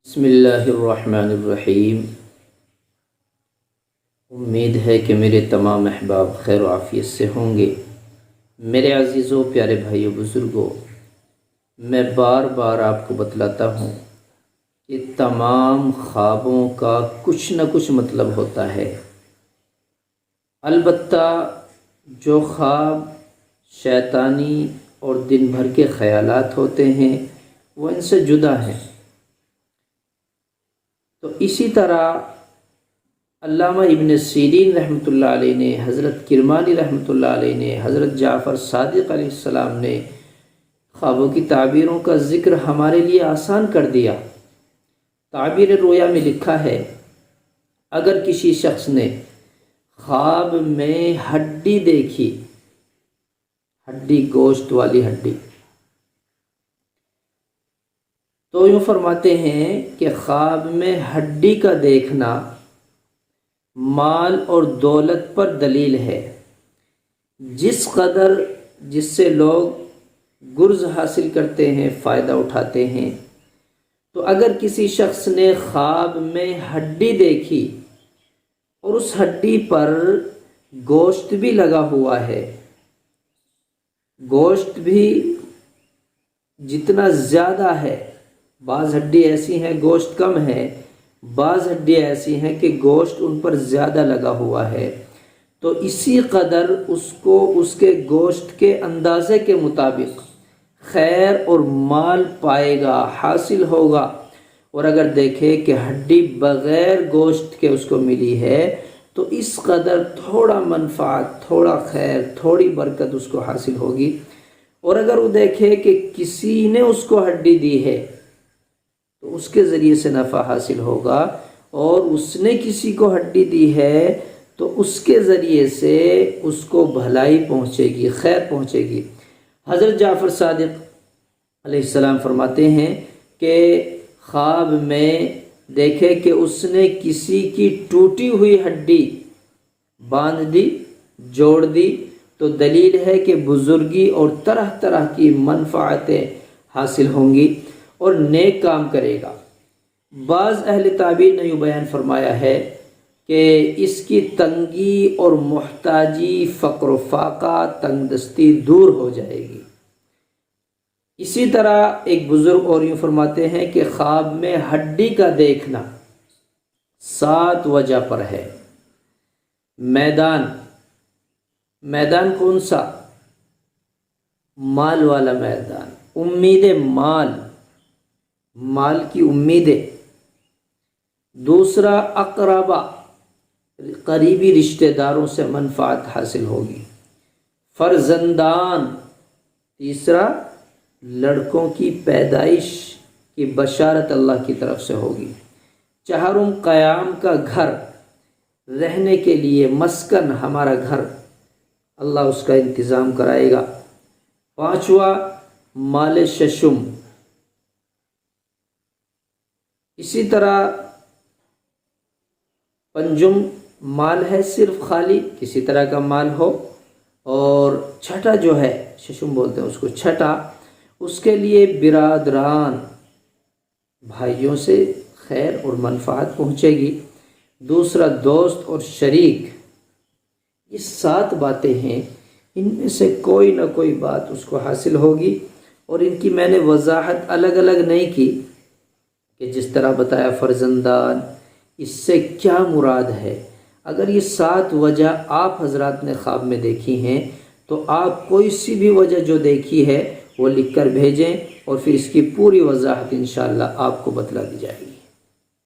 بسم اللہ الرحمن الرحیم۔ امید ہے کہ میرے تمام احباب خیر و عافیت سے ہوں گے۔ میرے عزیزوں، پیارے بھائیوں، بزرگوں، میں بار بار آپ کو بتلاتا ہوں کہ تمام خوابوں کا کچھ نہ کچھ مطلب ہوتا ہے۔ البتہ جو خواب شیطانی اور دن بھر کے خیالات ہوتے ہیں وہ ان سے جدا ہیں۔ تو اسی طرح علامہ ابن سیرین رحمۃ اللہ علیہ نے، حضرت کرمانی رحمۃ اللہ علیہ نے، حضرت جعفر صادق علیہ السلام نے خوابوں کی تعبیروں کا ذکر ہمارے لیے آسان کر دیا۔ تعبیر رویا میں لکھا ہے، اگر کسی شخص نے خواب میں ہڈی دیکھی، ہڈی گوشت والی ہڈی، تو یوں فرماتے ہیں کہ خواب میں ہڈی کا دیکھنا مال اور دولت پر دلیل ہے۔ جس سے لوگ گرز حاصل کرتے ہیں، فائدہ اٹھاتے ہیں، تو اگر کسی شخص نے خواب میں ہڈی دیکھی اور اس ہڈی پر گوشت بھی لگا ہوا ہے، گوشت بھی جتنا زیادہ ہے، بعض ہڈی ایسی ہیں گوشت کم ہے، بعض ہڈی ایسی ہیں کہ گوشت ان پر زیادہ لگا ہوا ہے، تو اسی قدر اس کو اس کے گوشت کے اندازے کے مطابق خیر اور مال پائے گا، حاصل ہوگا۔ اور اگر دیکھے کہ ہڈی بغیر گوشت کے اس کو ملی ہے تو اس قدر تھوڑا منفعت، تھوڑا خیر، تھوڑی برکت اس کو حاصل ہوگی۔ اور اگر وہ دیکھے کہ کسی نے اس کو ہڈی دی ہے تو اس کے ذریعے سے نفع حاصل ہوگا، اور اس نے کسی کو ہڈی دی ہے تو اس کے ذریعے سے اس کو بھلائی پہنچے گی، خیر پہنچے گی۔ حضرت جعفر صادق علیہ السلام فرماتے ہیں کہ خواب میں دیکھے کہ اس نے کسی کی ٹوٹی ہوئی ہڈی باندھ دی، جوڑ دی، تو دلیل ہے کہ بزرگی اور طرح طرح کی منفعتیں حاصل ہوں گی اور نیک کام کرے گا۔ بعض اہل تعبیر نے یوں بیان فرمایا ہے کہ اس کی تنگی اور محتاجی، فقر و فاقہ، تنگ دستی دور ہو جائے گی۔ اسی طرح ایک بزرگ اور یوں فرماتے ہیں کہ خواب میں ہڈی کا دیکھنا 7 وجہ پر ہے۔ میدان کون سا؟ مال والا میدان، امید مال کی امیدیں۔ دوسرا اقربا، قریبی رشتہ داروں سے منفعت حاصل ہوگی۔ فرزندان، تیسرا لڑکوں کی پیدائش کی بشارت اللہ کی طرف سے ہوگی۔ چہارم قیام کا گھر، رہنے کے لیے مسکن، ہمارا گھر، اللہ اس کا انتظام کرائے گا۔ پانچواں مال ششم، اسی طرح پنجم مال ہے صرف خالی، کسی طرح کا مال ہو۔ اور چھٹا جو ہے، ششم بولتے ہیں اس کو، چھٹا اس کے لیے برادران، بھائیوں سے خیر اور منفعت پہنچے گی۔ دوسرا دوست اور شریک۔ یہ 7 باتیں ہیں، ان میں سے کوئی نہ کوئی بات اس کو حاصل ہوگی، اور ان کی میں نے وضاحت الگ الگ نہیں کی کہ جس طرح بتایا فرزندان، اس سے کیا مراد ہے۔ اگر یہ 7 وجہ آپ حضرات نے خواب میں دیکھی ہیں تو آپ کوئی سی بھی وجہ جو دیکھی ہے وہ لکھ کر بھیجیں، اور پھر اس کی پوری وضاحت انشاءاللہ آپ کو بتلا دی جائے گی۔